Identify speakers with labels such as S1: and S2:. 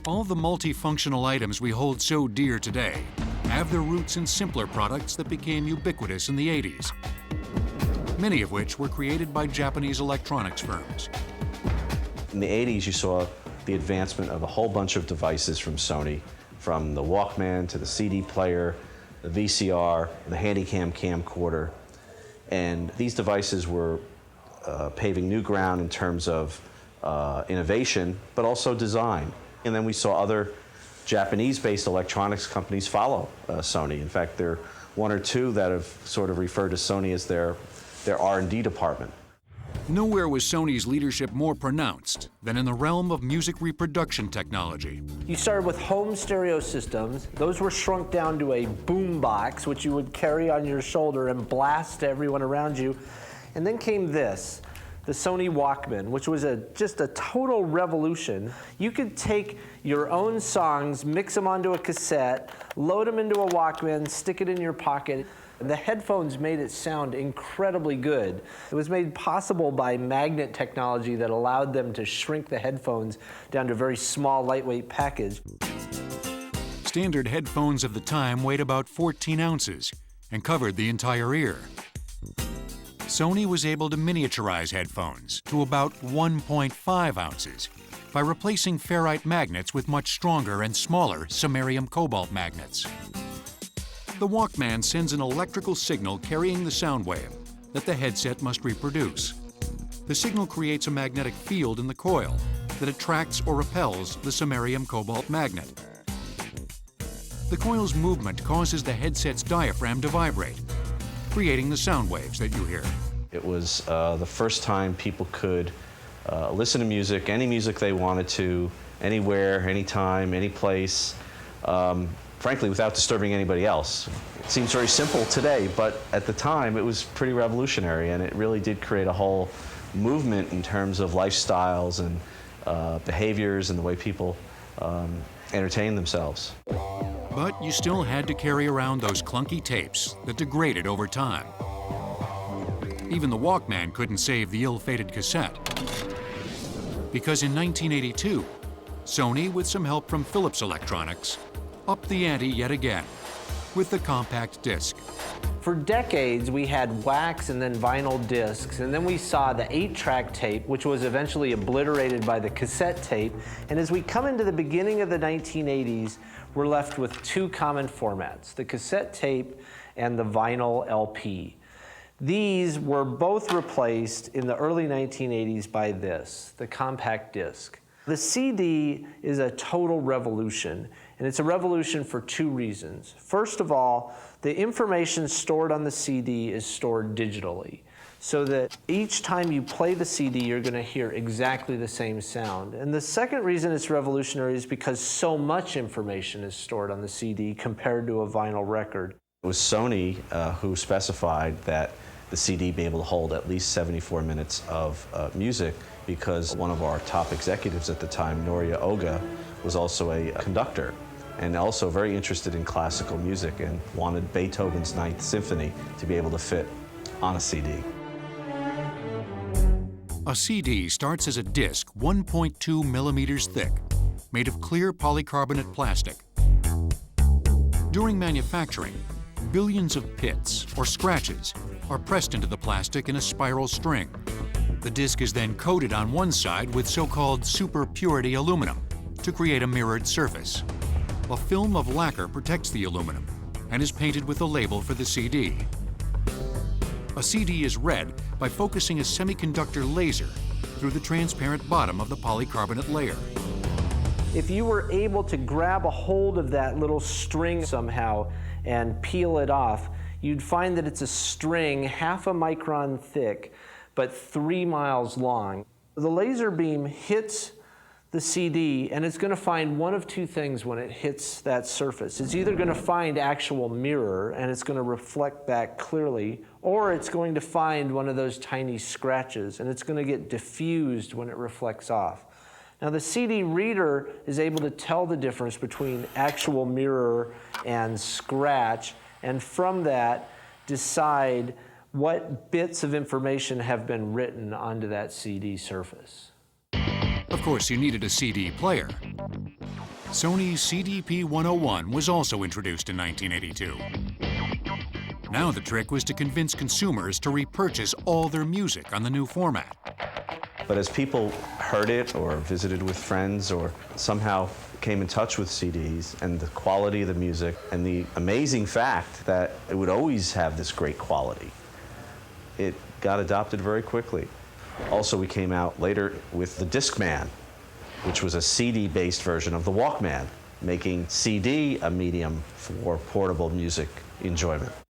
S1: All the multifunctional items we hold so dear today have their roots in simpler products that became ubiquitous in the 80s, many of which were created by Japanese electronics firms.
S2: In the 80s, you saw the advancement of a whole bunch of devices from Sony, from the Walkman to the CD player, the VCR, the Handycam camcorder. And these devices were paving new ground in terms of innovation, but also design. And then we saw other Japanese-based electronics companies follow Sony. In fact, there are one or two that have sort of referred to Sony as their R&D department.
S1: Nowhere was Sony's leadership more pronounced than in the realm of music reproduction technology.
S3: You started with home stereo systems. Those were shrunk down to a boombox, which you would carry on your shoulder and blast to everyone around you. And then came this, the Sony Walkman, which was just a total revolution. You could take your own songs, mix them onto a cassette, load them into a Walkman, stick it in your pocket. The headphones made it sound incredibly good. It was made possible by magnet technology that allowed them to shrink the headphones down to a very small, lightweight package.
S1: Standard headphones of the time weighed about 14 ounces and covered the entire ear. Sony was able to miniaturize headphones to about 1.5 ounces by replacing ferrite magnets with much stronger and smaller samarium cobalt magnets. The Walkman sends an electrical signal carrying the sound wave that the headset must reproduce. The signal creates a magnetic field in the coil that attracts or repels the samarium cobalt magnet. The coil's movement causes the headset's diaphragm to vibrate, creating the sound waves that you hear.
S2: It was the first time people could listen to music, any music they wanted to, anywhere, anytime, any place. Frankly, without disturbing anybody else. It seems very simple today, but at the time it was pretty revolutionary, and it really did create a whole movement in terms of lifestyles and behaviors and the way people entertain themselves.
S1: But you still had to carry around those clunky tapes that degraded over time. Even the Walkman couldn't save the ill-fated cassette. Because in 1982, Sony, with some help from Philips Electronics, upped the ante yet again with the compact disc.
S3: For decades, we had wax and then vinyl discs, and then we saw the 8-track tape, which was eventually obliterated by the cassette tape. And as we come into the beginning of the 1980s, we're left with two common formats, the cassette tape and the vinyl LP. These were both replaced in the early 1980s by this, the compact disc. The CD is a total revolution, and it's a revolution for two reasons. First of all, the information stored on the CD is stored digitally, so that each time you play the CD, you're going to hear exactly the same sound. And the second reason it's revolutionary is because so much information is stored on the CD compared to a vinyl record.
S2: It was Sony who specified that the CD be able to hold at least 74 minutes of music, because one of our top executives at the time, Noria Oga, was also a conductor and also very interested in classical music and wanted Beethoven's Ninth Symphony to be able to fit on a CD.
S1: A CD starts as a disc 1.2 millimeters thick, made of clear polycarbonate plastic. During manufacturing, billions of pits, or scratches, are pressed into the plastic in a spiral string. The disc is then coated on one side with so-called super purity aluminum to create a mirrored surface. A film of lacquer protects the aluminum and is painted with the label for the CD. A CD is read by focusing a semiconductor laser through the transparent bottom of the polycarbonate layer.
S3: If you were able to grab a hold of that little string somehow and peel it off, you'd find that it's a string half a micron thick, but 3 miles long. The laser beam hits the CD, and it's going to find one of two things when it hits that surface. It's either going to find actual mirror, and it's going to reflect back clearly, or it's going to find one of those tiny scratches, and it's going to get diffused when it reflects off. Now, the CD reader is able to tell the difference between actual mirror and scratch, and from that, decide what bits of information have been written onto that CD surface.
S1: Of course, you needed a CD player. Sony's CDP-101 was also introduced in 1982. Now the trick was to convince consumers to repurchase all their music on the new format.
S2: But as people heard it or visited with friends or somehow came in touch with CDs and the quality of the music and the amazing fact that it would always have this great quality, it got adopted very quickly. Also, we came out later with the Discman, which was a CD-based version of the Walkman, making CD a medium for portable music enjoyment.